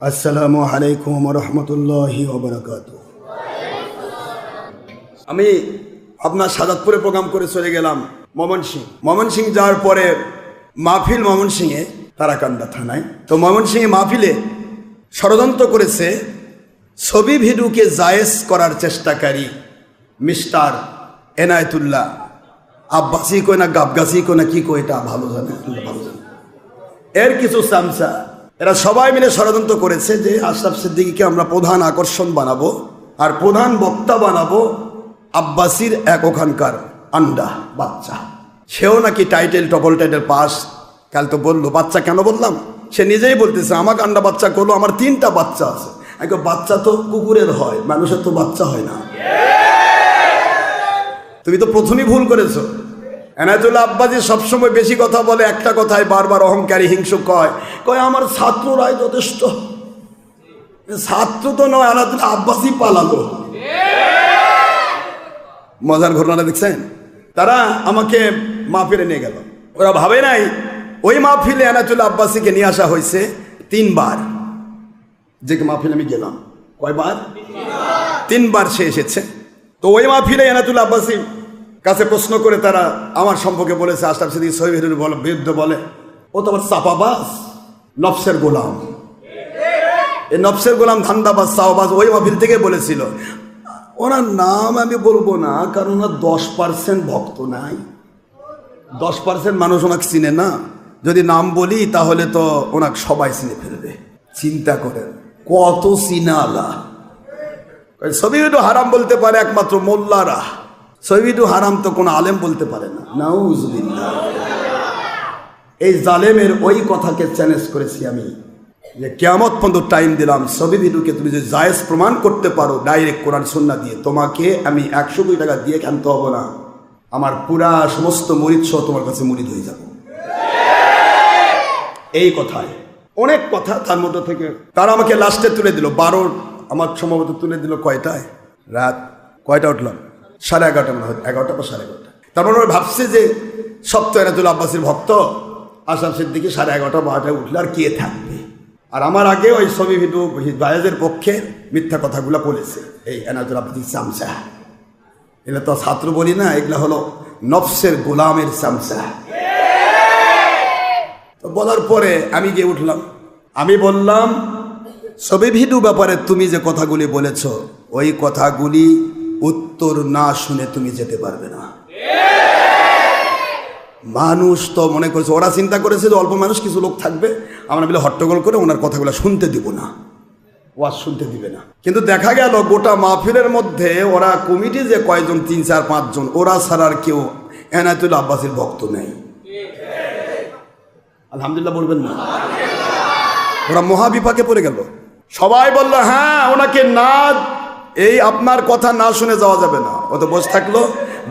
আসসালামু আলাইকুম রহমতুল্লাহি ওয়া বারাকাতুহু। আমি আপনার সাজাদপুরে প্রোগ্রাম করে চলে গেলাম ময়মনসিংহ যাওয়ার পরে মাহফিল ময়মনসিংহে তারাকান্দা থানায়। তো ময়মনসিংহে মাহফিলে ষড়যন্ত্র করেছে ছবি ভিডিওকে জায়েজ করার চেষ্টাকারী মিস্টার এনায়েতুল্লাহ আব্বাসি কই না গাবগাছি কই না কি কই, এটা ভালো জানে এর কিছু চামচা, এরা সবাই মিলে ষড়যন্ত্র করেছে যে আশরাফ সিদ্দিকীকে আমরা প্রধান আকর্ষণ বানাবো আর প্রধান বক্তা বানাবো আব্বাসির এক ওখানকার আন্ডা বাচ্চা। সেও নাকি টপল টাইটেল পাস। কাল তো বললো বাচ্চা কেন বললাম, সে নিজেই বলতেছে আমাকে আন্ডা বাচ্চা করলো, আমার 3টা বাচ্চা আছে। বাচ্চা তো কুকুরের হয়, মানুষের তো বাচ্চা হয় না। তুমি তো প্রথমেই ভুল করেছো। এনায়েতুল্লাহ আব্বাসি সবসময় বেশি কথা বলে, একটা কথায় বারবার অহংকারী হিংসুক কয় আমার ছাত্ররাই যথেষ্ট। ছাত্র তো নয়, এনায়েতুল্লাহ আব্বাসি পালালো। মজার ঘটনাটা দেখছেন? তারা আমাকে মাহফিলে নিয়ে গেল, ওরা ভাবে নাই ওই মাহফিলে এনায়েতুল্লাহ আব্বাসিকে নিয়ে আসা হয়েছে 3বার। যে মাহফিলে আমি গেলাম কয়বার? 3বার সে এসেছে। তো ওই মাহফিলে এনায়েতুল্লাহ আব্বাসি কাছে প্রশ্ন করে তারা আমার সম্পর্কে বলেছে আশরাফ সিদ্দিকী সহিদের বিরুদ্ধে বলে ও তো আবার চাপাবাজ, নফসের গোলাম। এই নফসের গোলাম ধান্দাবাজ চাওবাজ ওই মাহফিল থেকে বলেছিল। ওনার নাম আমি বলবো না, কারণ ওনার 10% ভক্ত নাই, 10% মানুষ ওনাকে চিনে না। যদি নাম বলি তাহলে তো ওনাকে সবাই চিনে ফেলবে। চিন্তা করেন কত চিনালা। ছবি ভিডিও হারাম বলতে পারে একমাত্র মোল্লারা, ছবি ভিডিও হারাম তো কোনো আলেম বলতে পারে না। নাউজুবিল্লাহ। এই জালেমের ওই কথাকে চ্যালেঞ্জ করেছি আমি যে কিয়ামত পর্যন্ত টাইম দিলাম, ছবি ভিডিওকে তুমি যদি জায়েজ প্রমাণ করতে পারো ডাইরেক্ট কোরআন সুন্নাহ দিয়ে, তোমাকে আমি 100 কোটি টাকা দিয়ে আনতে হবো না, আমার পুরা সমস্ত মুরিদ সহ তোমার কাছে মুরিদ হয়ে যাব। এই কথায় অনেক কথা, তার মধ্যে থেকে তারা আমাকে লাস্টে তুলে দিল 12, আমার সম্ভবত তুলে দিল কয়টায়, রাত কয়টা উঠলাম, 11:30 মনে হয়, 11টা বা 11:30। তারপর ওরা ভাবছে যে সত্য এনায়েতুল্লাহ আব্বাসির ভক্ত আশরাফ সিদ্দিকী 11:30 12টায় উঠলে আর কে থাকবে। আর আমার আগে ওই ছবি ভিডিও জায়েজের পক্ষে মিথ্যা কথাগুলো বলেছে এই এনায়েতুল্লাহ আব্বাসির চামচা। এগুলো তো ছাত্র বলি না, এগুলো হলো নফসের গোলামের চামচা। তো বলার পরে আমি গিয়ে উঠলাম, আমি বললাম ছবি ভিডিও ব্যাপারে তুমি যে কথাগুলি বলেছ ওই কথাগুলি উত্তর না শুনে তুমি যেতে পারবে না। মানুষ তো মনে করেছে, ওরা চিন্তা করেছে যে অল্প মানুষ কিছু লোক থাকবে, আমরা বলে হট্টগোল করে ওনার কথাগুলো শুনতে দিব না, ওয়াজ শুনতে দিবে না। কিন্তু দেখা গেল গোটা মাহফিলের মধ্যে ওরা কমিটি যে কয়জন 3 4 5 জন, ওরা ছাড়ার কেউ এনায়েতুল্লাহ আব্বাসির ভক্ত নেই। আলহামদুলিল্লাহ বলবেন না? ওরা মহাবিপাকে পড়ে গেল। সবাই বলল হ্যাঁ ওনাকে না, এই আপনার কথা না শুনে যাওয়া যাবে না। ও তো বসে থাকলো,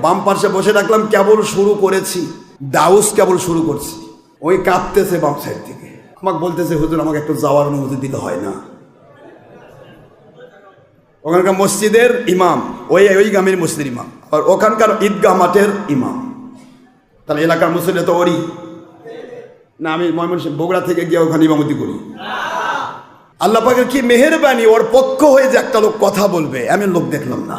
বাম পাশে বসে রাখলাম, কেবল শুরু করেছি, দাউস কেবল শুরু করছি, ওই কাঁপতেছে বাম সাইড থেকে, আমাকে বলতেছে হুজুর আমাকে একটু যাওয়ার অনুমতি দিলে হয় না। ওখানকার মসজিদের ইমাম ওই গ্রামের মসজিদের ইমাম, আর ওখানকার ঈদগাহ মাঠের ইমাম, তাহলে এলাকার মুসল্লি তো ওরই না। আমি ময়মনসিংহ বগুড়া থেকে গিয়ে ওখানে ইমামতি করি। আল্লাহ পাকের কি মেহেরবানি, ওর পক্ষ হয়ে যে একটা লোক কথা বলবে এমন লোক দেখলাম না।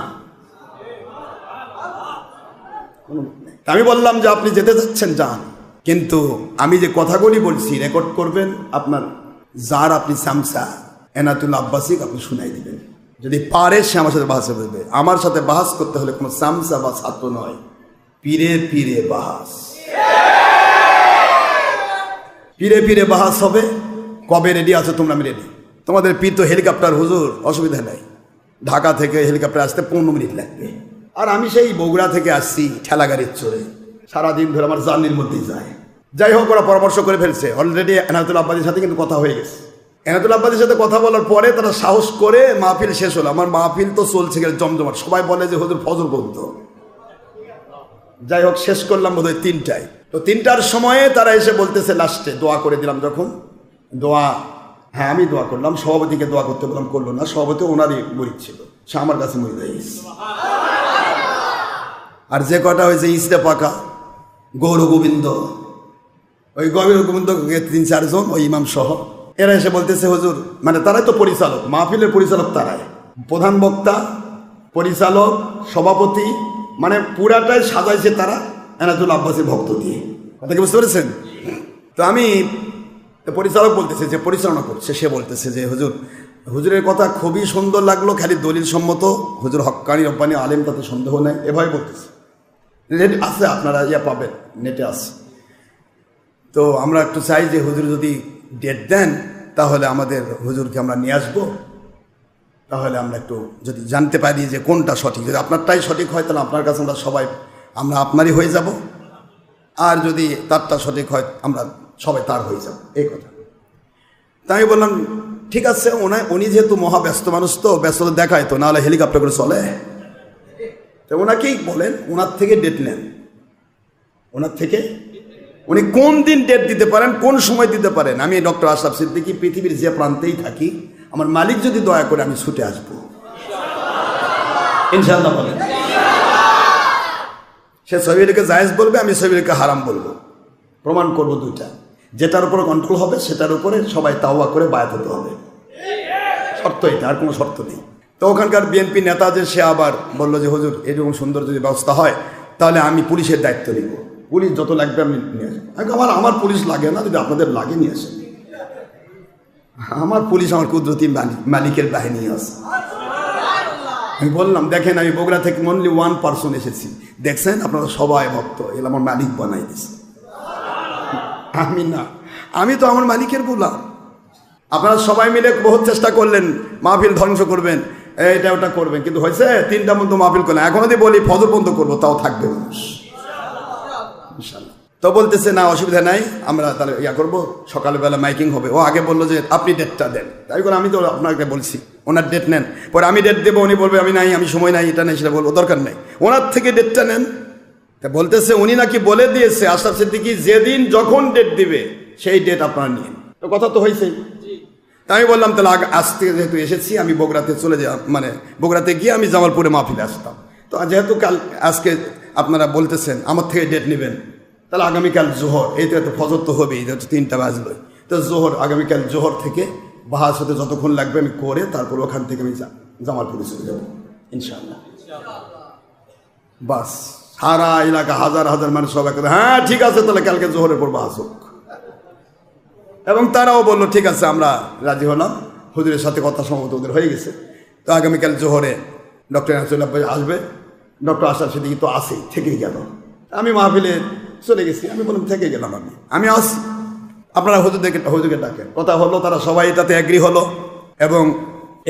আমি বললাম যে আপনি যেতে যাচ্ছেন যান, কিন্তু আমি যে কথাগুলি বলছি রেকর্ড করবেন, আপনার যার আপনি চামচা এনায়েতুল্লাহ আব্বাসি আপনি শুনাই দিবেন, যদি পারে সে আমার সাথে বাহাসে বলবে। আমার সাথে বাহাস করতে হলে কোনো চামচা বা ছাত্র নয়, পীরে পীরে বাহাস, পীরে পীরে বাহাস হবে। কবে রেডি আছো তোমরা? আমি রেডি। তোমাদের পীর তো হেলিকপ্টার, হুজুর অসুবিধা নাই, ঢাকা থেকে হেলিকপ্টার আসতে 15 মিনিট লাগবে। আর আমি সেই বগুড়া থেকে আসছি ঠেলা গাড়ির চড়ে, সারাদিন ধরে আমার জার্নির মধ্যেই যায়। যাই হোক, ওরা পরামর্শ করে ফেলছে অলরেডি। এনায়েতুল্লাহ আব্বাসির সাথে কিন্তু কথা হয়ে গেছে। এনায়েতুল্লাহ আব্বাসির সাথে কথা বলার পরে তারা সাহস করে মাহফিল শেষ হলো। আমার মাহফিল তো চলছে গেলে জমজমাট, সবাই বলে যে হুজুর ফজর পর্যন্ত। যাই হোক শেষ করলাম বোধহয় 3টায়। তো 3টার সময়ে তারা এসে বলতেছে লাস্টে দোয়া করে দিলাম যখন, দোয়া হ্যাঁ আমি দোয়া করলাম, সভাপতিকে দোয়া করতে বললাম, করলো না। সভাপতি ওনারই মুরিদ ছিল, সে আমার কাছে মুরিদ হয়ে গেছে। আর যে কটা হয়েছে ইসরে পাকা গৌর গোবিন্দ, ওই গৌর গোবিন্দ 3 4 জন ওই ইমাম সহ এরা এসে বলতেছে হুজুর, মানে তারাই তো পরিচালক, মাহফিলের পরিচালক তারাই, প্রধান বক্তা, পরিচালক, সভাপতি, মানে পুরাটাই সাজাইছে তারা এনায়েতুল আব্বাসীর ভক্ত দিয়ে। কথা কি বুঝতে পেরেছেন? তো আমি পরিচালক বলতেছে, যে পরিচালনা করছে সে বলতেছে যে হুজুরের কথা খুবই সুন্দর লাগলো, খালি দলিল সম্মত, হুজুর হক্কানি রব্বানি আলেম, তাতে সন্দেহ নেই, এভাবে বলতেছে। আছে, আপনারা পাবেন, নেটে আছে। তো আমরা একটু চাই যে হুজুর যদি ডেট দেন তাহলে আমাদের হুজুরকে আমরা নিয়ে আসবো, তাহলে আমরা একটু যদি জানতে পারি যে কোনটা সঠিক। যদি আপনারটাই সঠিক হয় তাহলে আপনার কাছে আমরা আপনারই হয়ে যাব, আর যদি তারটা সঠিক হয় আমরা সবাই তার হয়ে যাব, এই কথা। তাই আমি বললাম ঠিক আছে, উনি যেহেতু মহাব্যস্ত মানুষ, তো ব্যস্ততা দেখায় তো, নাহলে হেলিকপ্টার করে চলে। তো ওনাকেই বলেন, ওনার থেকে ডেট নেন, ওনার থেকে উনি কোন দিন ডেট দিতে পারেন, কোন সময় দিতে পারেন। আমি ডক্টর আশরাফ সিদ্দিকী পৃথিবীর যে প্রান্তেই থাকি, আমার মালিক যদি দয়া করে আমি ছুটে আসবো ইনশাআল্লাহ। বলেন, সে সহিহকে জায়েজ বলবে, আমি সহিহকে হারাম বলবো, প্রমাণ করব দুইটা। যেটার উপরে কন্ট্রোল হবে সেটার উপরে সবাই তাওবা করে বায়াত হতে হবে, শর্ত এটা, আর কোনো শর্ত নেই। তো ওখানকার বিএনপি নেতা যে সে আবার বললো যে হুজুর এরকম সুন্দর যদি ব্যবস্থা হয় তাহলে আমি পুলিশের দায়িত্ব নিব, পুলিশ যত লাগবে আমি নিয়ে আসবো। আমার পুলিশ লাগে না, যদি আপনাদের লাগে নিয়ে আসেন, আমার পুলিশ আমার কুদরতি মালিকের বাহিনী আছে। আমি বললাম দেখেন, আমি বগুড়া থেকে অনলি 1% এসেছি, দেখছেন আপনারা সবাই ভক্ত, এগুলো আমার মালিক বানাই দিছে, আমি না, আমি তো আমার মালিকের গোলাম। আপনারা সবাই মিলে বহুত চেষ্টা করলেন মাহফিল ধ্বংস করবেন, এটা ওটা করবেন, কিন্তু হয়েছে 3টা মতো মাহফিল করলেন। এখন যদি বলি ফজর বন্ধ করবো তাও থাকবে মানুষ ইনশাআল্লাহ। তো বলতেছে না অসুবিধা নাই, আমরা তাহলে করবো, সকালবেলা মাইকিং হবে। ও আগে বললো যে আপনি ডেটটা দেন, তাই করে আমি তো আপনাকে বলছি ওনার ডেট নেন, পরে আমি ডেট দেবো, উনি বলবে আমি নাই, আমি সময় নাই, এটা নেই সেটা বলবো, দরকার নেই, ওনার থেকে ডেটটা নেন। তা বলতেছে উনি নাকি বলে দিয়েছে আশরাফ সিদ্দিকী যেদিন যখন ডেট দিবে সেই ডেট আপনারা নিন। তো কথা তো হয়েছে। তাই আমি বললাম তাহলে আজ থেকে যেহেতু এসেছি, আমি বগুড়াতে চলে যাই, মানে বগুড়াতে গিয়ে আমি জামালপুরে মাহফিলে আসতাম। তো যেহেতু আজকে আপনারা বলতেছেন আমার থেকে ডেট নেবেন, তাহলে আগামীকাল জোহর, এই তো ফজর তো হবেই, যেহেতু 3টা বাজলো, তো জোহর, আগামীকাল জোহর থেকে বাহাস হতে যতক্ষণ লাগবে আমি করে তারপর ওখান থেকে আমি জামালপুরে চলে যাবো ইনশাআল্লাহ। বাস সারা এলাকা হাজার হাজার মানুষ সবাই করে হ্যাঁ ঠিক আছে, তাহলে কালকে জোহরের পর বাহাস হোক। এবং তারাও বললো ঠিক আছে, আমরা রাজি হলাম, হুজুরের সাথে কথা সম্ভবত ওদের হয়ে গেছে। তো আগামীকাল জোহরে ডক্টর এনায়েতুল আব্বাস আসবে, ডক্টর আশরাফ সিদ্দিকী তো আসেই, থেকেই গেল। আমি মাহফিলে চলে গেছি, আমি বললাম থেকে গেলাম, আমি আসি, আপনারা হুজুরকে ডাকেন। কথা হলো, তারা সবাই তাতে এগ্রি হলো, এবং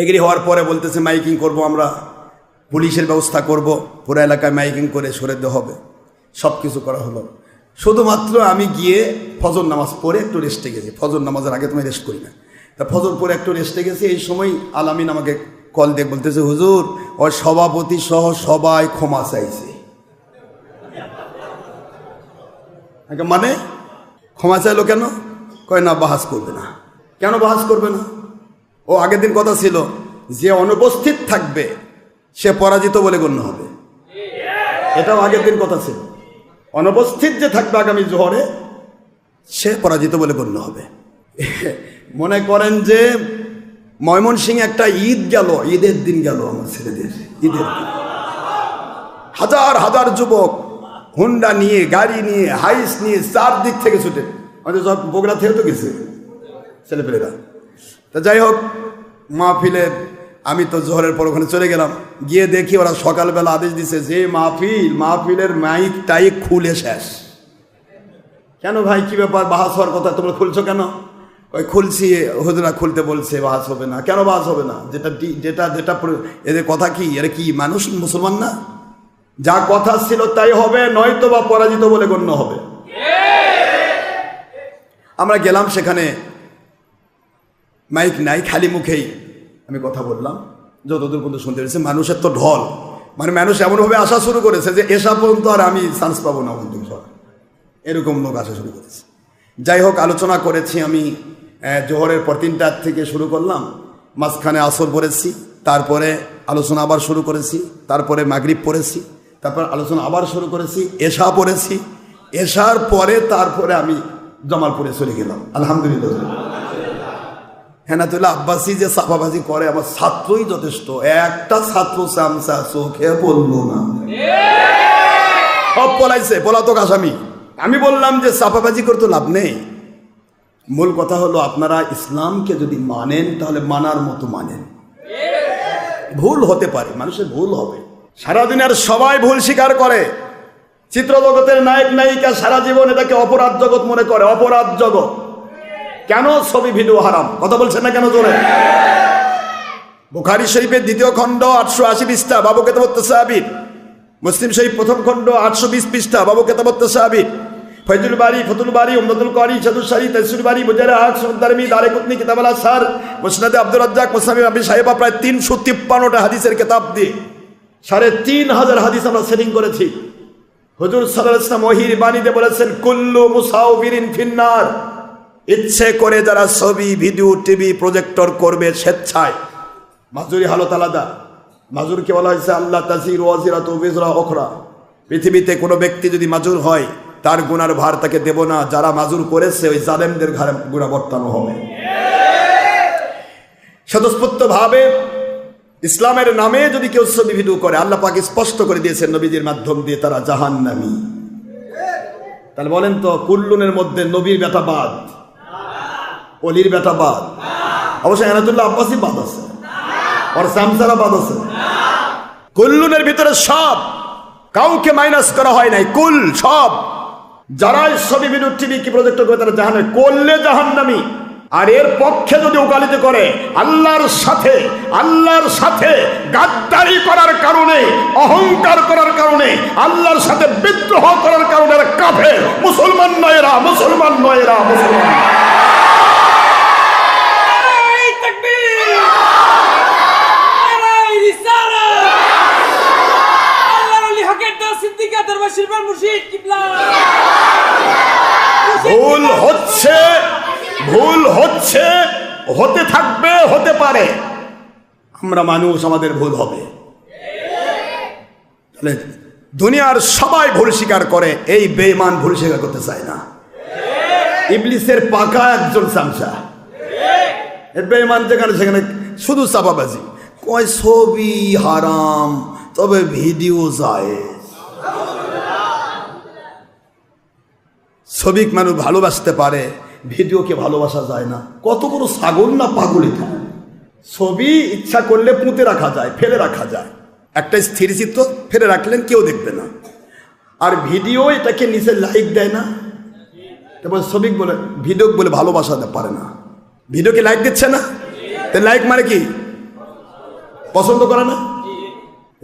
এগ্রি হওয়ার পরে বলতেছে মাইকিং করব, আমরা পুলিশের ব্যবস্থা করব, পুরো এলাকায় মাইকিং করে সরে দেওয়া হবে, সব কিছু করা হলো। শুধুমাত্র আমি গিয়ে ফজর নামাজ পড়ে একটু রেস্টে গেছি, ফজর নামাজের আগে তুমি রেস্ট করি না, তা ফজর পরে একটু রেস্টে গেছি। এই সময় আলামিন আমাকে কল দিয়ে বলতেছে হুজুর ওর সভাপতি সহ সবাই ক্ষমা চাইছে। মানে ক্ষমা চাইলো কেন? কয় না বাহাস করবে না। কেন বাহাস করবে না? ও আগের দিন কথা ছিল যে অনুপস্থিত থাকবে সে পরাজিত বলে গণ্য হবে, এটাও আগের দিন কথা ছিল। অনুপস্থিত যে থাকবে আগামী জোহরে সে পরাজিত বলে গণ্য হবে। মনে করেন যে ময়মনসিংহে একটা ঈদ গেল, ঈদের দিন গেল আমার ছেলেদের, ঈদের দিন হাজার হাজার যুবক হুন্ডা নিয়ে, গাড়ি নিয়ে, হাইস নিয়ে চারদিক থেকে ছুটে, আমাদের সব বগুড়া থেকে তো গেছে ছেলেপেলেরা। তা যাই হোক, মাহফিলের আমি তো জোহরের পর ওখানে চলে গেলাম, গিয়ে দেখি ওরা সকালবেলা আদেশ দিছে যে মাহফিলের মাইক টাইক খুলে শেষ। কেন ভাই, কি ব্যাপার, বাহাস হওয়ার কথা, তোমরা খুলছো কেন? ওই খুলছি, হুজুরা খুলতে বলছে, বাহাস হবে না। কেন বাহাস হবে না? যেটা এদের কথা কি, এরা কি মানুষ, মুসলমান না? যা কথা ছিল তাই হবে, নয়তো বা পরাজিত বলে গণ্য হবে। আমরা গেলাম, সেখানে মাইক নাই, খালি মুখেই আমি কথা বললাম, যতদূর পর্যন্ত শুনতে পেরেছি। মানুষের তো ঢল, মানে মানুষ এমনভাবে আসা শুরু করেছে যে এসা পর্যন্ত আর আমি চান্স পাবো না, এরকম লোক আসা শুরু করেছে। যাই হোক, আলোচনা করেছি আমি জোহরের পর 3টা থেকে শুরু করলাম, মাঝখানে আসর পড়েছি, তারপরে আলোচনা আবার শুরু করেছি, তারপরে মাগরিব পড়েছি, তারপর আলোচনা আবার শুরু করেছি, এশা পড়েছি, এশার পরে তারপরে আমি জামালপুরে চলে গেলাম। আলহামদুলিল্লাহ, হেনাতুল্লাহ আব্বাসী যে চাপাবাজি করে আমার ছাত্রই যথেষ্ট, একটা ছাত্র চামচা চোখে পড়লো না, সব পলাইছে, পলাতক আসামি। আমি বললাম যে চাপাবাজি করতে লাভ নেই, মূল কথা হলো আপনারা ইসলামকে যদি মানেন তাহলে মানার মতো মানেন। ভুল হতে পারে, মানুষের ভুল হবে, সারাদিনের সবাই ভুল স্বীকার করে। চিত্র জগতের নায়ক নায়িকা সারা জীবন এটাকে অপরাধ জগৎ মনে করে, অপরাধ জগৎ। কেন ছবি ভিডিও হারাম? কথা বলছেন না কেন জোরে? বুখারী শরীফের 2য় খণ্ড 880 পৃষ্ঠা বাবু কিতাবুত তাসাবির, মুসলিম শরীফ 1ম খণ্ড 820 পৃষ্ঠা বাবু কিতাবুত তাসাবির, ফয়জুল বারী, ফতুল বারী, উমদাতুল কারী, শাদুস সারী, তাফসীর বারী, মুজারা হক, সুনান দারমি, দারকুতনি, কিতাব আল আসহার, মুসনাদে আব্দুর রাজ্জাক, মুসনাদে আবি শাইবা, প্রায় 353টা হাদিসের কিতাব দিয়ে 3500 হাদিস আমরা সেটিং করেছি। হুজুর সাল্লাল্লাহু আলাইহি ওয়াসাল্লাম ওহীর বাণীতে বলেছেন, কুল্লু মুসাউবিরিন ফিন্নার, ইচ্ছে করে যারা ছবি ভিডিও টিভি প্রজেক্টর করবে স্বেচ্ছায়, মাজুরি হালত আলাদা। মাজুরকে বলা হয়েছে আল্লাহ তাজির ওয়াজিরাতু বিজরা উখরা, পৃথিবীতে কোনো ব্যক্তি যদি মাজুর হয় তার গুনার ভার তাকে দেব না, যারা মাজুর করেছে ওই জালেমদের ঘাড়ে গুনাহ বর্তানো হবে। স্বতঃস্ফূর্তভাবে ইসলামের নামে যদি কেউ ছবি ভিডিও করে, আল্লাহ পাক স্পষ্ট করে দিয়েছেন নবীজির মাধ্যম দিয়ে, তারা জাহান্নামী। তাহলে বলেন তো, কুল্লুনের মধ্যে নবীর বেটা বাদ, অলির বেটা বাদ? অবশ্যই হেনাতুল্লাহ আব্বাসী বাদ আছে, আর সামসারা বাদ আছে। কুল্লুনের ভিতরে সব, কাউকে মাইনাস করা হয় নাই, কুল সব। যারাই ছবি ভিডিও টিভি কি প্রজেক্ট করে তারা জাহান্নামী, করলে জাহান্নামী। আর এর পক্ষে যদি ওকালতি করে আল্লাহর সাথে গাদ্দারি করার কারণে, অহংকার করার কারণে, আল্লাহর সাথে বিদ্রোহ করার কারণে কাফের, মুসলমান নয় এরা, মুসলমান নয় এরা, মুসলমান। ভুল হচ্ছে, হতে থাকবে, হতে পারে। আমরা মানুষ, আমাদের ভুল হবে। তাহলে দুনিয়ার সবাই ভুল স্বীকার করে, এই বেঈমান ভুল স্বীকার করতে চায় না। ইবলিসের পাকা একজন চামচা, বেঈমান যেখানে সেখানে শুধু চাপাবাজি, কয় ছবি হারাম তবে ভিডিও জায়েজ। ছবিক মানুষ ভালোবাসতে পারে, ভিডিওকে ভালোবাসা যায় না। কত বড় ছাগল না পাগল এটা! ছবি ইচ্ছা করলে পুঁতে রাখা যায়, ফেলে রাখা যায়, একটা স্থিরচিত্র ফেলে রাখলেন কেউ দেখবে না। আর ভিডিও এটাকে নিচে লাইক দেয় না, তারপর ছবি বলে ভিডিও বলে ভালোবাসাতে পারে না। ভিডিওকে লাইক দিচ্ছে না, তাই লাইক মানে কি? পছন্দ করে না।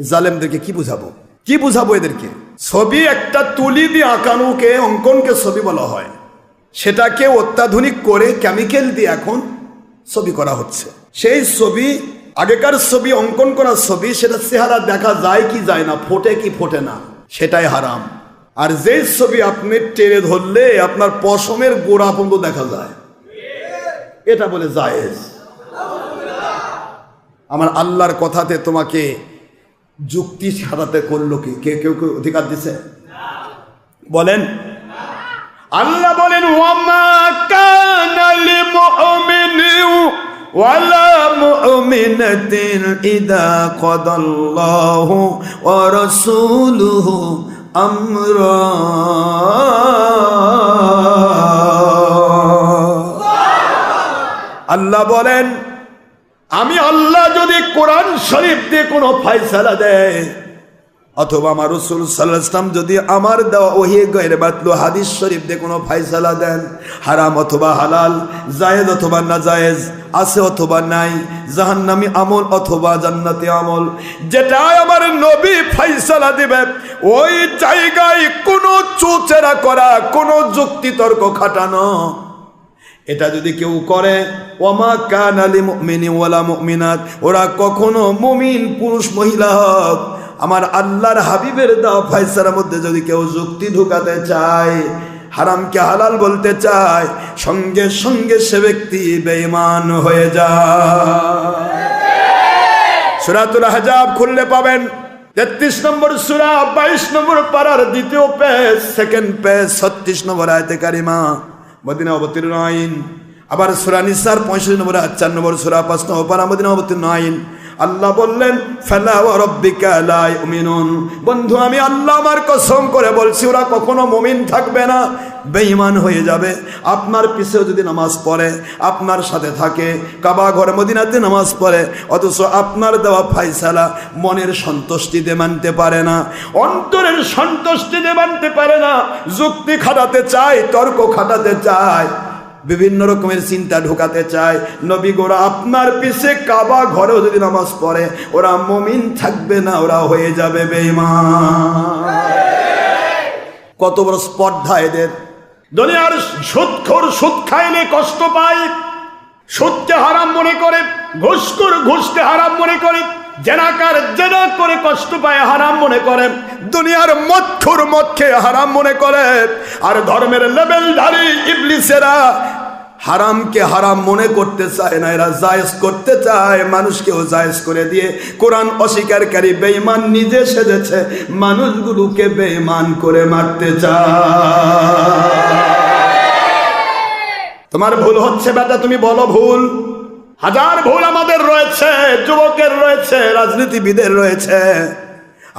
জালেমদেরকে কি বুঝাবো এদেরকে? ছবি একটা তুলি দিয়ে আঁকানোকে, অঙ্কনকে ছবি বলা হয়। সেটাকে অত্যাধুনিক করে কেমিক্যাল দিয়ে এখন ছবি করা হচ্ছে। সেই ছবি, আগেকার ছবি, অঙ্কন করা ছবি, সেটা চেহারা দেখা যায় কি যায় না, ফোটে কি ফোটে না, সেটাই হারাম। আর যেই ছবি আপনি টেনে ধরলে আপনার পশমের গোড়া পর্যন্ত দেখা যায়, এটা বলে জায়েজ। আমার আল্লাহর কথাতে তোমাকে যুক্তি সাজাতে করলো কি? কেউ অধিকার দিছে? বলেন। আল্লাহ বলেন, ওয়ামা কানা লিমুমিনিন ওয়ালা মুমিনাতিন ইযা কাদাল্লাহু ওয়া রাসূলুহু আমরা। আল্লাহ বলেন, আমি আল্লাহ যদি কোরআন শরীফ দিয়ে কোনো ফয়সালা দেয়, অথবা আমার রাসূল সাল্লাল্লাহু আলাইহি ওয়াসাল্লাম যদি আমার দেওয়া ওহী গায়রে বাতলু হাদিস শরীফ দিয়ে কোনো ফয়সালা দেন, হারাম অথবা হালাল, জায়েজ অথবা নাজায়েজ, আছে অথবা নাই, জাহান্নামী আমল অথবা জান্নাতি আমল, যেটাই আমার নবী ফয়সালা দিবেন, ওই জায়গায় কোনো চুচেরা করা, কোনো যুক্তি তর্ক খাটানো, এটা যদি কেউ করে, ওয়ামা কানা লিমুমিনিন ওয়ালা মুমিনাত, ওরা কখনো মুমিন পুরুষ মহিলা হোক, আমার আল্লাহর হাবিবের দেওয়া ফয়সালার মধ্যে যদি কেউ যুক্তি ঢুকাতে চায়, হারামকে হালাল বলতে চায়, সঙ্গে সঙ্গে সে ব্যক্তি বেঈমান হয়ে যায়। সূরাতুল আহজাব খুললে পাবেন 33 নম্বর সূরা 22 নম্বর পারার 2য় পেজ, 2nd পেজ, 36 নম্বর আয়াতে কারিমা। মদিনা অবতীর্ণ আইন আবার সূরা নিসার 65 নম্বর 4 নম্বর সূরা 5 নম্বর পারা মদিনা অবতীর্ণ আইন আল্লাহ বললেন ফালা ওয়া রাব্বিকা লা ইউমিনুন। বন্ধু আমি আল্লাহ আমার কসম করে বলছি ওরা কখনো মুমিন থাকবে না, বেঈমান হয়ে যাবে। আপনার পিছেও যদি নামাজ পড়ে, আপনার সাথে থাকে, কাবা ঘরে মদিনাতে নামাজ পড়ে, অথচ আপনার দেওয়া ফায়সালা মনের সন্তুষ্টিতে মানতে পারে না, অন্তরের সন্তুষ্টিতে মানতে পারে না, যুক্তি খাটাতে চায়, তর্ক খাটাতে চায়, বিভিন্ন রকমের চিন্তা ঢোকাতে চায়। নবী গোরা আপনার পিছে কাবা ঘরেও যদি নামাজ পড়ে ওরা মুমিন থাকবে না, ওরা হয়ে যাবে বেঈমান। কত বড় স্পর্ধা এদের। দুনিয়ার সুদখোর সুদ খাইলে কষ্ট পায়, সুদকে হারাম মনে করে, ঘুষখোর ঘুষকে হারাম মনে করে, জেনাকার জেনা করে কষ্ট পায় হারাম মনে করে, দুনিয়ার মদখোর মদকে হারাম মনে করে। আর ধর্মের লেভেলধারী ইবলিসেরা হারামকে হারাম মনে করতে চায় না, এরা জায়েজ করতে চায়, মানুষকেও জায়েজ করে দিয়ে কোরআন অস্বীকারী বেঈমান নিজে সেজেছে, মানুষগুলোকে বেঈমান করে মারতে চায়। তোমার ভুল হচ্ছে বেটা, তুমি বলো ভুল। হাজার ভুল আমাদের রয়েছে, যুবকের রয়েছে, রাজনীতিবিদের রয়েছে,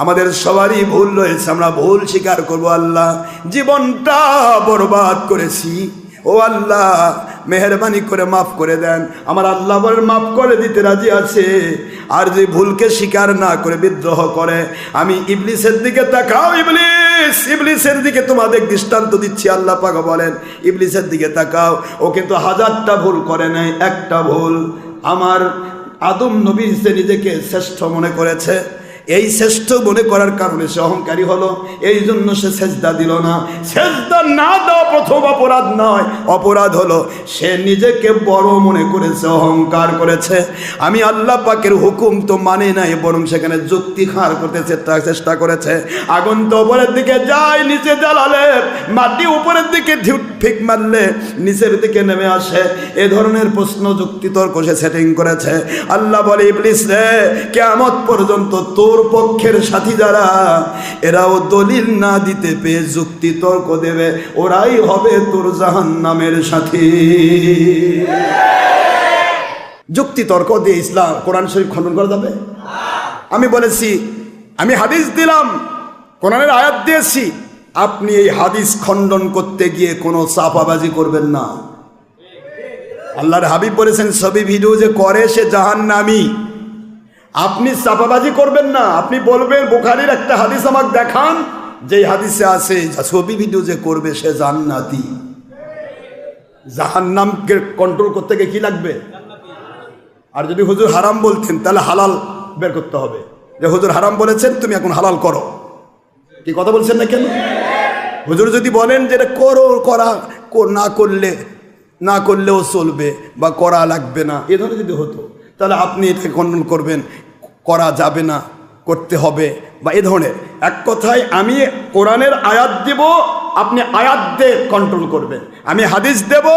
আমাদের সবারই ভুল রয়েছে। আমরা ভুল স্বীকার করবো। আল্লাহ জীবনটা বরবাদ করেছি, ও আল্লাহ মেহেরবানি করে মাফ করে দেন। আমার আল্লাহ বলেন মাফ করে দিতে রাজি আছে। আর যদি ভুলকে স্বীকার না করে বিদ্রোহ করে, আমি ইবলিসের দিকে তাকাও, ইবলিস, ইবলিসের দিকে তোমাদের দৃষ্টান্ত দিচ্ছি। আল্লাহ পাক বলেন ইবলিসের দিকে তাকাও, ও কিন্তু হাজারটা ভুল করে নাই, একটা ভুল আমার আদম নবী সে নিজেকে শ্রেষ্ঠ মনে করেছে। এই শ্রেষ্ঠ মনে করার কারণে সে অহংকারী হলো, এই জন্য সে সেজদা দিল না। সেজদা না দেওয়া প্রথম অপরাধ নয়, অপরাধ হলো সে নিজেকে বড় মনে করেছে, অহংকার করেছে। আমি আল্লাহ পাকের হুকুম তো মানে নাই, বরং সেখানে যুক্তি খাড় করতে চেষ্টা করেছে। আগুন তো উপরের দিকে যায়, নিচে জ্বালালে, মাটি উপরের দিকে ফিক মারলে নিচের দিকে নেমে আসে, এ ধরনের প্রশ্ন যুক্তি তর্ক সে সেটিং করেছে। আল্লাহ বলে ইবলিস রে, কিয়ামত পর্যন্ত তোর পক্ষের সাথী যারা, এরাও দলিল না দিতে পেয়ে যুক্তি তর্ক দেবে, ওরাই হবে তোর জাহান্নামের সাথী। যুক্তি তর্ক দিয়ে ইসলাম কোরআন শরীফ খণ্ডন করা যাবে? আমি বলেছি, আমি হাদিস দিলাম, কোরআনের আয়াত দিয়েছি, আপনি এই হাদিস খণ্ডন করতে গিয়ে কোনো চাপাবাজি করবেন না। আল্লাহর হাবিব বলেছেন ছবি ভিডিও যে করে সে জাহান্নামী। আপনি চাপাবাজি করবেন না, আপনি বলবেন বুখারীর একটা হাদিস আমাকে দেখান, যে হাদিসে আছে ছবি ভিডিও যে করবে সে জান্নাতি। জাহান্নামকে কন্ট্রোল করতে গিয়ে কি লাগবে? আর যদি হুজুর হারাম বলতেন তাহলে হালাল বের করতে হবে, যে হুজুর হারাম বলেছেন তুমি এখন হালাল করো। কি কথা বলছেন না কেন? হুজুর যদি বলেন যে এটা করো, করা না করলেও চলবে বা করা লাগবে না, এ ধরনের যদি হতো তাহলে আপনি এটাকে কন্ট্রোল করবেন, করা যাবে না, করতে হবে বা এ ধরনের। এক কথায় আমি কোরআনের আয়াত দেব, আপনি আয়াত দিয়ে কন্ট্রোল করবেন, আমি হাদিস দেব,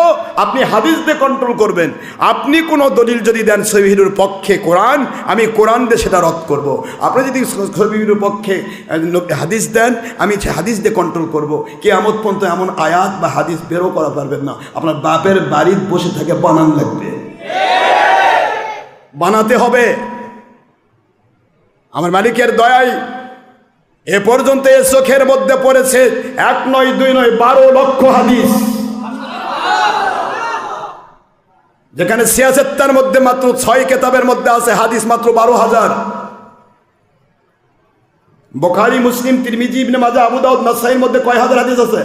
আপনি হাদিস দিয়ে কন্ট্রোল করবেন। আপনি কোনো দলিল যদি দেন সহিহুর পক্ষে কোরআন, আমি কোরআন দিয়ে সেটা রদ করব। আপনি যদি সহিহুর পক্ষে হাদিস দেন, আমি হাদিস দিয়ে কন্ট্রোল করব। কিয়ামত পর্যন্ত এমন আয়াত বা হাদিস বেরো করা পারবেন না, আপনার বাপের বাড়ির বসে থেকে বানান লাগবে, বানাতে হবে। আমার মালিকের দয়ায় এ পর্যন্ত এ চোখের মধ্যে পড়েছে 1 নয় 2 নয় 12 লক্ষ হাদিস, যেখানে 76 মধ্যে মাত্র 6 কিতাবের মধ্যে আছে হাদিস মাত্র 12,000। বুখারী, মুসলিম, তিরমিজি, ইবনে মাজাহ, আবু দাউদ, নাসাঈর মধ্যে কয় হাজার হাদিস আছে?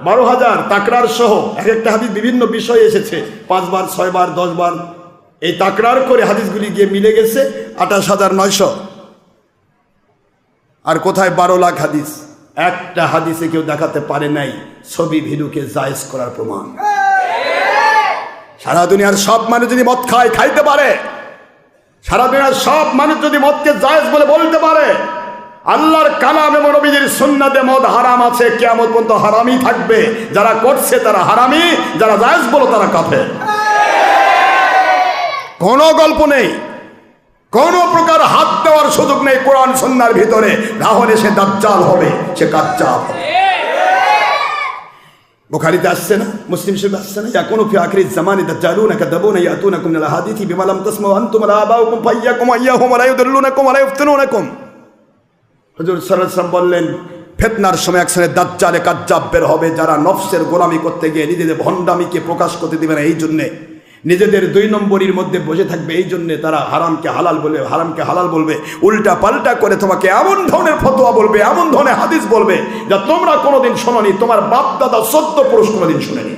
12,000 তাকরার সহ। এক একটা হাদিস বিভিন্ন বিষয়ে এসেছে, 5 বার, 6 বার, 10 বার, এই তাকরার করে হাদিসগুলি গিয়ে মিলে গেছে 28,900। আর কোথায় 12 লাখ হাদিস? একটা হাদিসে কেউ দেখাতে পারে নাই ছবি ভিডিওকে জায়েজ করার প্রমাণ। সারা দুনিয়ার সব মানুষ যদি মদ খায়, খাইতে পারে, সারা দুনিয়ার সব মানুষ যদি মদকে জায়েজ বলে বলতে পারে, আল্লাহর কালাম এবং নবীজির সুন্নাতে মদ হারাম আছে, কিয়ামত পর্যন্ত হারামই থাকবে। যারা করছে তারা হারামি, যারা জায়েজ বলো তারা কাফের। কোনো গল্প নেই, কোনো প্রকার হাত দেওয়ার সুযোগ নেই কোরআন সুন্নাহর ভিতরে। না হলে সে দাজ্জাল হবে, সে কাজ্জাব হবে। বুখারীতে আসছে না, মুসলিম শরীফে আসছে না, ইয়াকুনু ফি আখিরিজ জামানি দাজ্জালুনা কাযাবুনা ইয়াতুনাকুম মিনাল হাদিথি বিমা লাম তাসমাউ আনতুম ওয়া আবাউকুম ফাইয়াকুম আইয়াহুম ওয়া লা ইউদিল্লুনাকুম ওয়া লা ইফতিনুনাকুম। হুজুর সাল্লাল্লাহু আলাইহি ওয়াসাল্লাম বললেন, ফিতনার সময় এক শ্রেণীর দাজ্জালে কাজ্জাব বের হবে, যারা নফসের গোলামি করতে গিয়ে নিজেদের ভণ্ডামিকে প্রকাশ করতে দিবে না, এই জন্যে নিজেদের 2 নম্বরীর মধ্যে বসে থাকবে, এই জন্যে তারা হারামকে হালাল বলবে, হারামকে হালাল বলবে, উল্টা পাল্টা করে তোমাকে এমন ধরনের ফতোয়া বলবে, এমন ধরনের হাদিস বলবে যা তোমরা কোনোদিন শোনোনি, তোমার বাপ দাদা 14 পুরুষ কোনোদিন শোনেনি।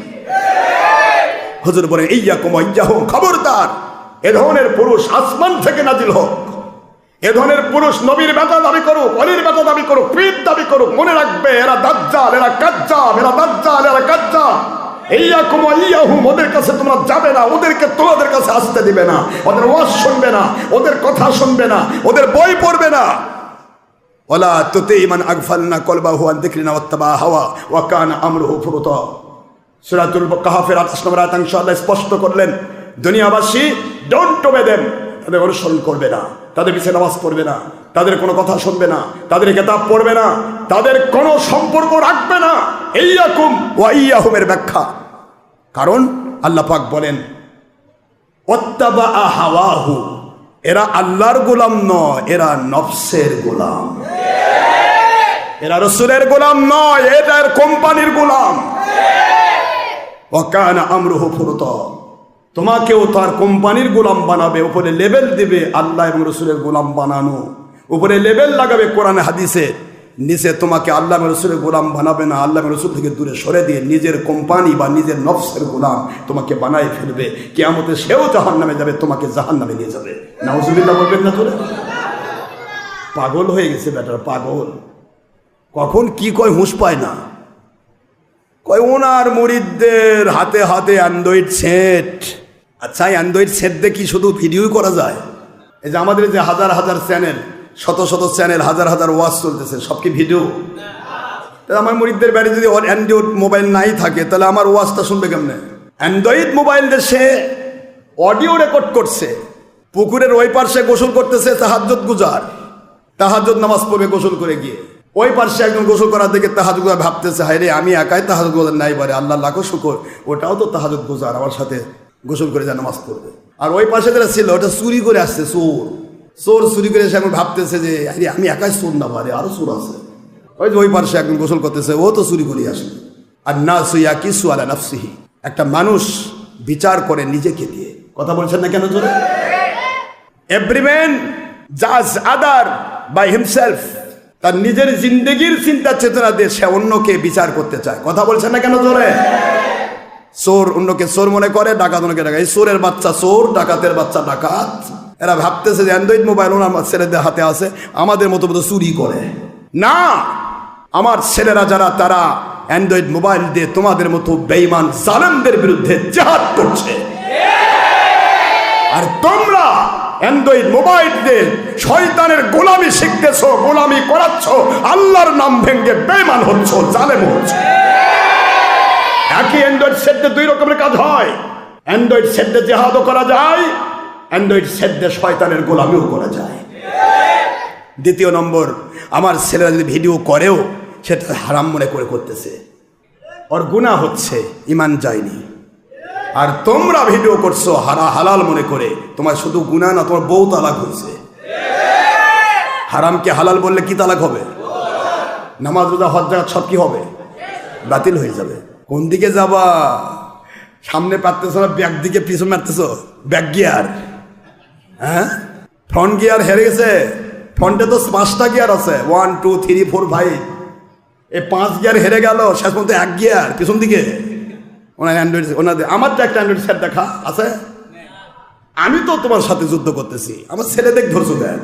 হুজুর বলেন, ইয়াকুম ইয়াহুম, খবরদার, এ ধরনের পুরুষ আসমান থেকে নাজিল হোক, এ ধরনের পুরুষ নবীর বেটা দাবি করুক, অলির বেটা দাবি করুক, পীর দাবি করুক, মনে রাখবে এরা দাজ্জাল, এরা কাজ্জাব, এরা দাজ্জাল, এরা কাজ্জাব। ইয়াকুম ইয়াহুম, ওদের কাছে তোমরা যাবে না, ওদেরকে তোমাদের কাছে আসতে দিবে না, ওদের ওয়াজ শুনবে না, ওদের কথা শুনবে না, ওদের বই পড়বে না। ওয়ালা তুতি মান আগফালনা কলবাহু আন যিকরিনা ওয়াত্তাবা হাওয়া ওয়া কানা আমরুহু ফুরুতা। সূরাতুল কাহফের 28 নম্বর আয়াত ইনশাআল্লাহ স্পষ্ট করলেন, দুনিয়াবাসী ডোন্ট ওবে দেম, তাদের অনুসরণ করবে না, তাদের পিছনে নামাজ পড়বে না, তাদের কোনো কথা শুনবে না, তাদের কিতাব পড়বে না, তাদের কোনো সম্পর্ক রাখবে না। ইয়াকুম ওয়া ইয়াহুমের ব্যাখ্যা, কারণ আল্লাহ পাক বলেন ওয়াত্তাবা হাওয়াহু, এরা আল্লাহর গোলাম নয়, এরা নফসের গোলাম, এরা রাসূলের গোলাম নয়, এটার কোম্পানির গোলাম। ওয়া কানা আমরুহু ফুরুতা, তোমাকেও তার কোম্পানির গোলাম বানাবে, উপরে লেবেল দিবে আল্লাহ এবং রসুলের গোলাম বানানো, উপরে লেবেল লাগাবে কোরআনে হাদিসে, নিচে তোমাকে আল্লাহ এবং রসুলের গোলাম বানাবে না, আল্লাহ এবং রসুল থেকে দূরে সরে দিয়ে নিজের কোম্পানি বা নিজের নফসের গোলাম তোমাকে বানায় ফেলবে। কিয়ামতে সেও জাহান্নামে যাবে, তোমাকে জাহান্নামে নিয়ে যাবে। নাউজুবিল্লাহ বলবেন না তোরা? পাগল হয়ে গেছে বেটার, পাগল। কখন কি কয় হুঁশ পায় না। কয় ওনার মুরিদদের হাতে হাতে অ্যান্ড্রয়েড সেট। আচ্ছা, অ্যান্ড্রয়েড সেট দিয়ে কি শুধু ভিডিও করা যায়? এই যে আমাদের যে হাজার হাজার চ্যানেল, শত শত চ্যানেল, হাজার হাজার ওয়াজ চলতেছে, সব কি ভিডিও? তাহলে আমার মুরিদদের বাড়ি যদি অ্যান্ড্রয়েড মোবাইল নাই থাকে, তাহলে আমার ওয়াজটা শুনবে কেমনে? অ্যান্ড্রয়েড মোবাইল দিয়ে সে অডিও রেকর্ড করছে, পুকুরের ওই পার্শ্বে গোসল করতেছে, তাহাজ্জুদ গুজার, তাহাজ্জুদ নামাজ পড়বে গোসল করে গিয়ে, ওই পার্শ্বে একজন গোসল করার দিকে তাহাজ্জুদ গুজার ভাবতেছে, হায় রে আমি একাই তাহাজ্জুদ গুজার নাই পারে, আল্লাহ লাখো শুকর, ওটাও তো তাহাজ্জুদ গুজার, আমার সাথে গোসল করে যা নামাজ পড়বে। আর ওই পাশে যেটা ছিল ওটা চুরি করে আসছে, চোর, চোর চুরি করে এসে এখন ভাবতেছে যে আরে আমি একাই চোর না পারে, আরো চোর আছে। ওই যে ওই পার্শ্বে একজন গোসল করতেছে, ও তো চুরি করে আসে। আর নাসু ইয়াকিসু আলা নাফসিহি, একটা মানুষ বিচার করে নিজেকে দিয়ে। কথা বলছেন না কেন জোরে? এভরি ম্যান জাজ আদার বাই হিমসেলফ, তার নিজের জিন্দগির চিন্তা চেতনা দিয়ে সে অন্যকে বিচার করতে চায়। কথা বলছেন না কেন জোরে? চোর অন্যকে চোর মনে করে, ডাকাত অন্যকে ডাকাত। এই চোরের বাচ্চা চোর, ডাকাতের বাচ্চা ডাকাত। এরা ভাবতেছে যে অ্যান্ড্রয়েড মোবাইল আমার ছেলেদের হাতে আছে, আমাদের মতো মতো চুরি করে। না, আমার ছেলেরা যারা, তারা অ্যান্ড্রয়েড মোবাইল দিয়ে তোমাদের মতো বেঈমান জালেমদের বিরুদ্ধে জিহাদ করছে। আর তোমরা অ্যান্ড্রয়েড মোবাইল দিয়ে শয়তানের গোলামি শিখতেছো, গোলামি করাচ্ছ, আল্লাহর নাম ভেঙ্গে বেঈমান হচ্ছ, জালেম হচ্ছ। একই অ্যান্ড্রয়েড সেটে 2 রকমের কাজ হয়। অ্যান্ড্রয়েড সেটে জিহাদও করা যায়, অ্যান্ড্রয়েড সেটে শয়তানের গোলামিও করা যায়। দ্বিতীয় নম্বর, আমার ছেলেরা যদি ভিডিও করেও সেটা হারাম মনে করে করতেছে, ওর গুনাহ হচ্ছে, ঈমান যায়নি। আর তোমরা ভিডিও করছো হালাল মনে করে, তোমার শুধু গুনাহ না, তোমার বউ তালাক হয়েছে। হারামকে হালাল বললে কি তালাক হবে? নামাজ রোজা হজ জাকাত সব কি হবে? বাতিল হয়ে যাবে। কোন দিকে যাবা? সামনে পারতেছো না, ব্যাক দিকে পিছনে মারতেছো, ব্যাক গিয়ার। হ্যাঁ, ফ্রন্ট গিয়ার হেরে গেছে। ফ্রন্টে তো 5টা গিয়ার আছে, 1 2 3 4 5। এই 5 গিয়ার হেরে গেল, শেষ পর্যন্ত 1 গিয়ার পিছন দিকে। ওনার অ্যান্ড্রয়েড, ওনাদের আমার তো একটা অ্যান্ড্রয়েড সেট দেখা আছে। আমি তো তোমার সাথে যুদ্ধ করতেছি, আমার ছেলে দেখ ধরছো দেন,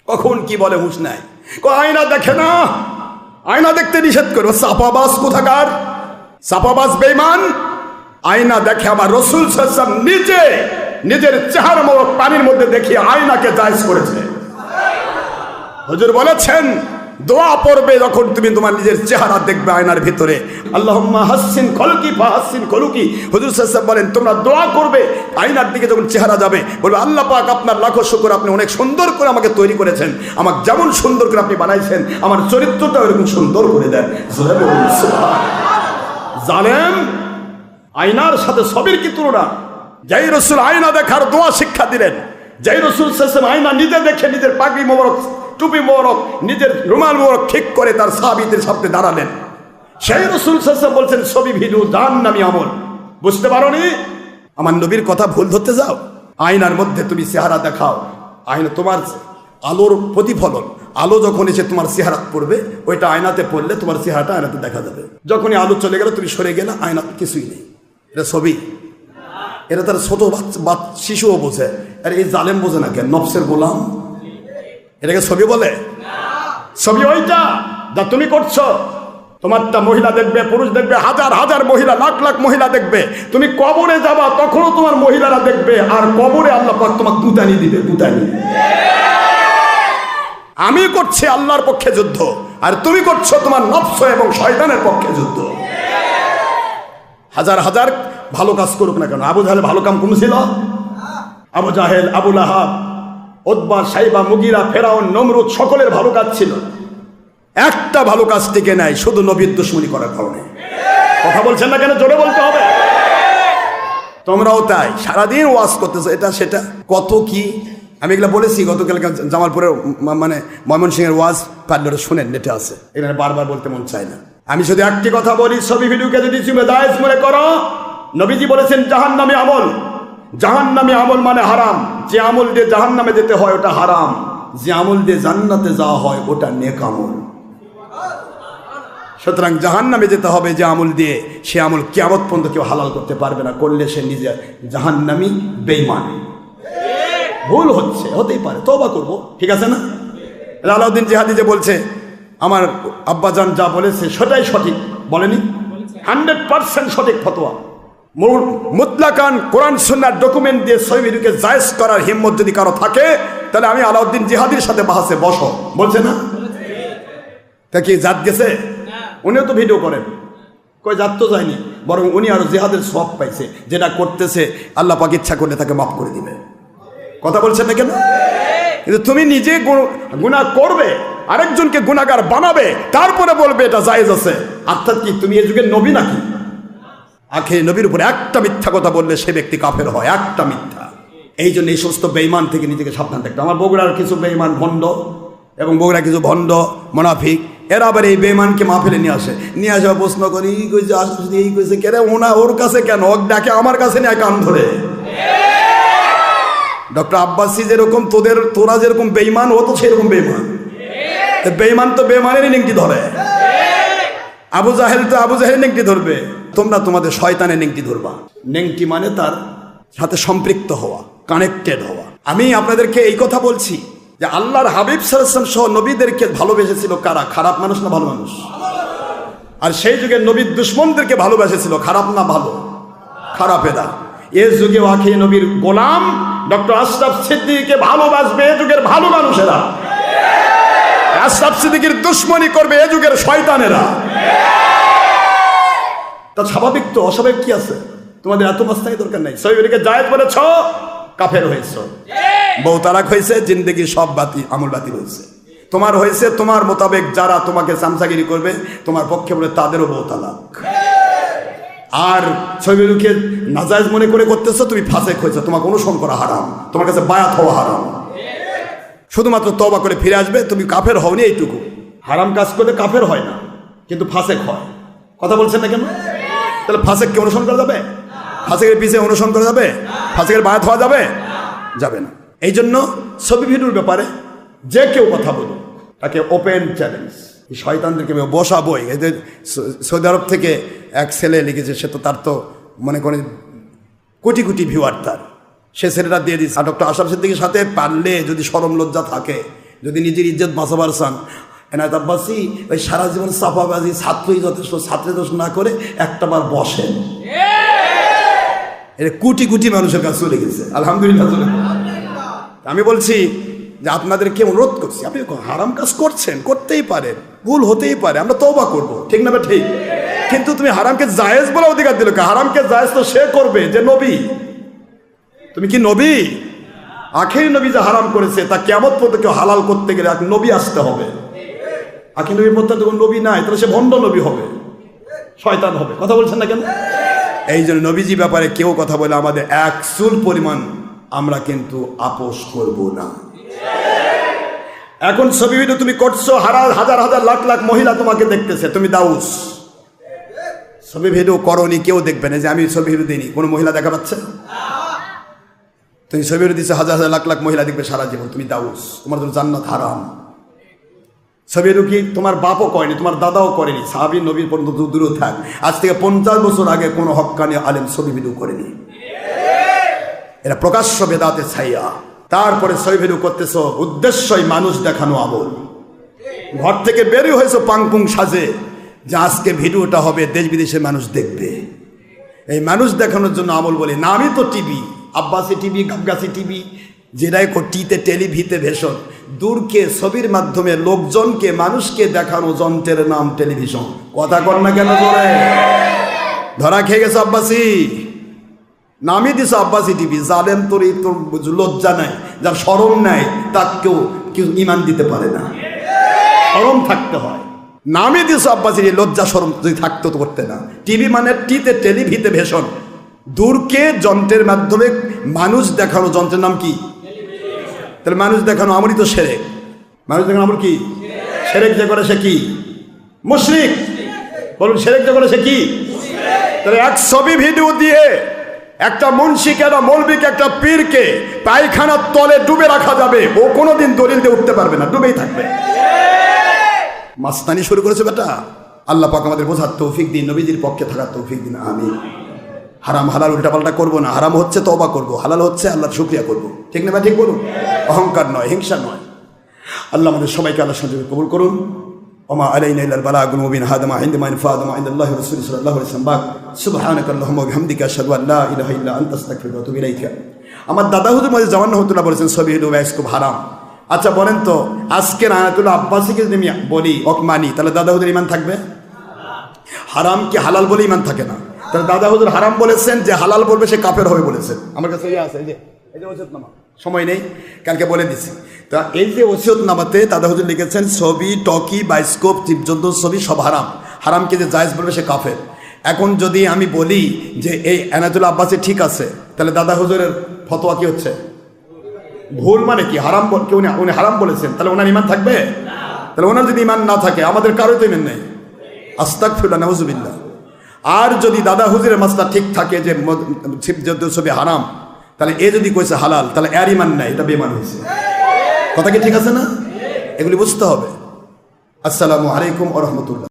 কখন কি বলে হুঁশ নাই। আয়না দেখে না, আয়না দেখতে নিষেধ করো, চাপাবাজ কোথাকার, চাপাবাজ বেঈমান। আয়না দেখে আমার রাসূল সাল্লাল্লাহু আলাইহি ওয়াসাল্লাম নিজে নিজের চেহারা মোবারক পানির মধ্যে দেখিয়ে আয়নাকে জায়েজ করেছে। হুজুর বলেছেন দোয়া পড়বে যখন তুমি তোমার নিজের চেহারা দেখবে আয়নার ভিতরে, আল্লাহুম্মা হাসসিন খলকি ফাহাসসিন খুলুকি। হুজুর সাল্লাল্লাহু আলাইহি ওয়াসাল্লাম বলেন তোমরা দোয়া করবে, আয়নার দিকে যখন চেহারা যাবে বলবে আল্লাহ পাক আপনার লাখো শুকর, আপনি অনেক সুন্দর করে আমাকে তৈরি করেছেন, আমাকে যেমন সুন্দর করে আপনি বানাইছেন আমার চরিত্রটা এরকম সুন্দর করে দেন। জালেম আয়নার সাথে সবের কি তুলনা? যেই রাসূল আয়না দেখার দোয়া শিক্ষা দিলেন, যেই রাসূল সাল্লাল্লাহু আলাইহি ওয়াসাল্লাম আয়না নিজে দেখে নিজের পাগড়ি মোবারক, টুপি মোবারক, নিজের রুমাল মোবারক ঠিক করে তার সাহাবীদের সামনে দাঁড়ালেন, সেই রাসূল সাল্লাল্লাহু আলাইহি ওয়াসাল্লাম বলছেন ছবি ভিডিও জাহান্নামী আমল। বুঝতে পারোনি? আমার নবীর কথা ভুল ধরতে যাও? আয়নার মধ্যে তুমি চেহারা দেখাও, আয়না তোমার আলোর প্রতিফলন, আলো যখন এসে তোমার চেহারা পড়বে ওইটা আয়নাতে পড়লে তোমার চেহারাটা আয়নাতে দেখা যাবে। যখনই আলো চলে গেল তুমি সরে গেলে আয়না কিছুই নেই, এটা ছবি। এটা তার ছোট শিশুও বোঝে, আর এই জালেম বোঝে না কেন? নফসের গোলাম, এটাকে ছবি বলে? ছবি ওইটা যা তুমি করছো, তোমারটা মহিলা দেখবে, পুরুষ দেখবে, হাজার হাজার মহিলা, লাখ লাখ মহিলা দেখবে। তুমি কবরে যাবা তখনও তোমার মহিলারা দেখবে, আর কবরে আল্লাহ পাক তোমাকে দুতানি দিবে, দুতানি। আমি করছি আল্লাহর পক্ষে যুদ্ধ, আর তুমি করছো তোমার নফস এবং শয়তানের পক্ষে যুদ্ধ। হাজার হাজার ভালো কাজ করুক না কেন, আবু জাহেল ভালো কাম কম ছিল? আবু জাহেল, আবু লাহাব, উতবা, সাইবা, মুগিরা, ফেরাউন, নমরুদ সকলের ভালো কাজ ছিল, একটা ভালো কাজ টিকে নাই শুধু নবীর দুশমনি করার কারণে। কথা বলছেন না কেন? জোরে বলতে হবে। তোমরাও তাই সারাদিন ওয়াজ করতেছো, এটা সেটা কত কি। আমি এগুলো বলেছি গতকালকে জামালপুরের মানে ময়মনসিংহের ওয়াজ, পারলে শুনেন, নেটে আছে, এখানে বারবার বলতে মন চায় না। আমি শুধু একটি কথা বলি, ছবি ভিডিওকে যদি তুমি জায়েজ মনে করো, নবীজি বলেছেন জাহান্নামী আমল, জাহান্নামী আমল মানে হারাম। যে আমল দিয়ে জাহান্নামে যেতে হয় ওটা হারাম, যে আমল দিয়ে জান্নাতে যাওয়া হয় ওটা নেক আমল। সুতরাং জাহান্নামে যেতে হবে যে আমল দিয়ে, সে আমল কিয়ামত পর্যন্ত কেউ হালাল করতে পারবে না, করলে সে নিজে জাহান্নামী, বেঈমান। ভুল হচ্ছে, হতেই পারে, তওবা করব, ঠিক আছে না? আলাউদ্দিন জিহাদি যে বলছে আমার আব্বাজান যা বলেছে সেটাই সঠিক, বলেনি? 100% সঠিক ফতোয়া। মুতলাকান কোরআন সুন্নাহর ডকুমেন্ট দিয়ে সহিহ ভিডিওকে জায়েজ করার হিম্মত যদি কারো থাকে, তাহলে আমি আলাউদ্দিন জিহাদির সাথে বাহাসে বসো, বলছে না? তা কি জাত গেছে? উনিও তো ভিডিও করেন, কই জাত তো যায়নি, বরং উনি আরো জিহাদের সওয়াব পাইছে, যেটা করতেছে আল্লাহ পাক ইচ্ছা করলে তাকে মাফ করে দিবে। কথা বলছেন না কেন? কিন্তু তুমি নিজে গুনাহ করবে, আরেকজনকে গুনাহগার বানাবে, তারপরে বলবে এটা জায়েজ আছে। অর্থাৎ কি তুমি এই যুগের নবী নাকি? আখেরি নবীর উপরে একটা মিথ্যা কথা বললে সে ব্যক্তি কাফের হয়, একটা মিথ্যা। এই জন্য এই সমস্ত বেঈমান থেকে নিজেকে সাবধান থাকতে। আমার বগুড়ার কিছু বেঈমান ভণ্ড এবং বগুড়া কিছু ভণ্ড মুনাফিক, এরা আবার এই বেঈমানকে মাহফিলে নিয়ে আসে, নিয়ে আসে প্রশ্ন করি, এই কইছে আসলে এই কইছে কেন, ওনা ওর কাছে কেন, ওক ডাকে আমার কাছে নিয়ে কান ধরে। ডক্টর আব্বাসী যেরকম তোরা যেরকম বেঈমান, ও তো সেরকম বেঈমান। বেঈমান তো বেঈমানেরই নেংটি ধরে, আবু জাহেল তো আবু জাহেল নেংটি ধরবে, তোমরা তোমাদের শয়তানের নেংটি ধরবা। নেংটি মানে তার সাথে সম্পৃক্ত হওয়া, কানেক্টেড হওয়া। আমি আপনাদেরকে এই কথা বলছি যে আল্লাহর হাবিব সাল্লাল্লাহু আলাইহি ওয়াসাল্লাম সহ নবীদেরকে ভালোবেসেছিল কারা? খারাপ মানুষ না ভালো মানুষ? আর সেই যুগে নবীর দুশমনদেরকে ভালোবেসেছিল খারাপ না ভালো? খারাপেরা। এই যুগে আখি নবীর গোলাম ডক্টর আশরাফ সিদ্দিকীকে ভালোবাসবে এ যুগের ভালো মানুষেরা, আশরাফ সিদ্দিকীর দুশমনি করবে এ যুগের শয়তানেরা। তা স্বাভাবিক তো, অস্বাভাবিক কি আছে? তোমাদের এত মাস্তানি দরকার নাই। সহিহকে জায়েজ বলেছ, কাফের হয়েছে, বউ তালাক হয়েছে, জিন্দেগি সব বাতিল, আমল বাতিল হয়েছে। তোমার হয়েছে তোমার মোতাবেক, যারা তোমাকে চামচাগিরি করবে তোমার পক্ষে বলে তাদেরও বউ তালাক। আর সহিহকে নাজায়েজ মনে করে করতেছো, তুমি ফাসেক হয়েছে, তোমাকে অনুসরণ করা হারাম, তোমার কাছে বায়াত হওয়া হারাম। শুধুমাত্র তওবা করে ফিরে আসবে, তুমি কাফের হওনি এইটুকু। হারাম কাজ করলে কাফের হয় না, কিন্তু ফাসেক হয়। কথা বলছেন না কেন? তাহলে ফাসেককে অনুসরণ করা যাবে? ফাসেকের পিছিয়ে অনুসরণ করা যাবে? ফাসেকের বায়াত হওয়া যাবে? যাবে না। এই জন্য ছবি ভিডিওর ব্যাপারে যে কেউ কথা বলুক, তাকে ওপেন চ্যালেঞ্জ। শয়তানদেরকে বসাবই। এদের সৌদি আরব থেকে এক ছেলে লিখেছে, সে তো তার তো মনে করেন কোটি কোটি ভিউয়ার তার, সে ছেলেটা দিয়ে দিচ্ছে। ডক্টর আশরাফ সিদ্দিকীর সাথে পারলে যদি শরম লজ্জা থাকে, যদি নিজের ইজ্জত বাঁচাবার চান, এনায়েত আব্বাসী ওই সারা জীবন চাপাবাজি, ছাত্রই যথেষ্ট, ছাত্রে দোষ না করে একটাবার বসেন। এটা কোটি কোটি মানুষের কাছে চলে গেছে, আলহামদুলিল্লাহ। আমি বলছি যে আপনাদেরকে অনুরোধ করছি, আপনি হারাম কাজ করছেন, করতেই পারেন, ভুল হতেই পারে, আমরা তওবা করব, ঠিক না? ঠিক। কিন্তু তুমি হারামকে জায়েজ বলে অধিকার দিল কে? হারামকে জায়েজ তো সে করবে যে নবী। তুমি কি নবী? আখেরি নবী যে হারাম করেছে তা কিয়ামত পর্যন্ত কেউ হালাল করতে গেলে এক নবী আসতে হবে। আখেরি নবীর মধ্যে যখন নবী নাই তাহলে সে ভণ্ড নবী হবে, শয়তান হবে। কথা বলছেন না কেন? এই জন্য নবীজি ব্যাপারে কেউ কথা বলে আমাদের এক চুল পরিমাণ আমরা কিন্তু আপোষ করব না। এখন ছবি ভিডিও তুমি করছো, হাজার হাজার লাখ লাখ মহিলা তোমাকে দেখতেছে, তুমি দাউস। ছবি ভিডিও করনি, কেউ দেখবে না যে আমি ছবি ভিডিও দিইনি, কোনো মহিলা দেখা পাচ্ছে? তুমি ছবি ভিডিও দিচ্ছ, হাজার হাজার লাখ লাখ মহিলা দেখবে সারা জীবন, তুমি দাউস, তোমার জন্য জান্নাত হারাম। ছবি ভিডিও কি তোমার বাপও করেনি, তোমার দাদাও করেনি, সাহাবী নবীর পর্যন্ত দূরে থাক, আজ থেকে 50 বছর আগে কোনো হক্কানি আলেম ছবি ভিডিও করেনি। এরা প্রকাশ্য বেদাতে ছাইয়া। তারপরে ছবি ভিডিও করতেছ, উদ্দেশ্যই মানুষ দেখানো আমল। ঘর থেকে বেরিয়ে হয়েছে পাংপুং সাজে যে আজকে ভিডিওটা হবে, দেশ বিদেশের মানুষ দেখবে, এই মানুষ দেখানোর জন্য আমল বলে। নামই তো টিভি, আব্বাসি টিভি, গাবগাছি টিভি, যেটাই টিতে টেলিভিতে ভেষণ। দূরকে ছবির মাধ্যমে লোকজনকে, মানুষকে দেখানো যন্ত্রের নাম টেলিভিশন। কথা কর না কেন জোরে? ধরা খেয়ে গেছে আব্বাসি, নামই দিছে আব্বাসি টিভি। জালেম, তোর লজ্জা নাই, যার শরম নাই তাকেও কেউ ইমান দিতে পারে না, শরম থাকতে হয়। নামই দিছে আব্বাসি, লজ্জা শরম যদি থাকতো তো করতে না। টিভি মানে টিতে টেলিভিতে ভেষণ। দূরকে যন্ত্রের মাধ্যমে মানুষ দেখানো যন্ত্রের নাম কি? তাহলে মানুষ দেখানো আমলই তো শিরক। মানুষ দেখানো আমল কি? শিরক যে করে সে কি? মুশরিক। বলুন, শিরক যে করে সে কি? তাহলে এক ছবি ভিডিও দিয়ে একটা মুন্সিকে, একটা মৌলবীকে, একটা পীরকে পায়খানার তলে ডুবে রাখা যাবে, ও কোনোদিন দলিল দিয়ে উঠতে পারবে না, ডুবেই থাকবে। মাস্তানি শুরু করেছে বেটা। আল্লাহ পাক আমাদের বোঝার তৌফিক দিন, নবীজির পক্ষে থাকার তৌফিক দিন, আমিন। হারাম হালাল উল্টাপাল্টা করবো না। হারাম হচ্ছে তওবা করবো, হালাল হচ্ছে আল্লাহর শুকরিয়া করবো, ঠিক না? ঠিক বলুন। অহংকার নয়, হিংসা নয়। আল্লাহ আমাদের সবাইকে আল্লাহর সঙ্গে কবুল করুন। ওমা আলাইনা ইল্লাল বালাগুল মুবিন। হাদা মা ইনদা ইনফাদা মা ইনদাল্লাহি ওয়া রাসূলিহি সাল্লাল্লাহু আলাইহি ওয়াসাল্লাম। সুবহানাকা আল্লাহুম্মা ওয়া বিহামদিকা আশহাদু আল লা ইলাহা ইল্লা আনতা আস্তাগফিরুকা ওয়া আতুবু ইলাইকা। আমার দাদা হুজুর মধ্যে জামান রহমাতুল্লাহ বলেছেন ছবি ভিডিও খুব হারাম। আচ্ছা বলেন তো, আজকের আয়াতুল আব্বাসীকে যদি আমি বলি মানি, তাহলে দাদা হুজুর ইমান থাকবে? হারাম কি হালাল বলে ইমান থাকে না? তাহলে দাদা হুজুর হারাম বলেছেন, যে হালাল বলবে সে কাফের হবে বলেছেন। আমার কাছে আছে, এই যে ওসিয়তনামা, সময় নেই, কালকে বলে দিছি। তা এই যে ওসিয়তনামাতে দাদা হুজুর লিখেছেন ছবি, টকি, বায়োস্কোপ, জীবজন্তুর ছবি সব হারাম। হারামকে যে জায়েজ বলবে সে কাফের। এখন যদি আমি বলি যে এই আয়াতুল আব্বাসী ঠিক আছে, তাহলে দাদা হুজুরের ফতোয়া কি হচ্ছে? ভুল। মানে কি? হারাম। উনি হারাম বলেছেন, তাহলে ওনার ইমান থাকবে? তাহলে ওনার যদি ইমান না থাকে, আমাদের কারোই তো ইমান নেই। আস্তাগফিরুল্লাহ, নাউযুবিল্লাহ। আর যদি দাদা হুজুরের মাসলা ঠিক থাকে যে জীবজন্তুর ছবি হারাম, তাহলে এ যদি কইছে হালাল, তাহলে এর ইমান নাই, এটা বেঈমান হয়েছে। কথা কি ঠিক আছে না? এগুলি বুঝতে হবে। আসসালামু আলাইকুম ওয়া রাহমাতুল্লাহ।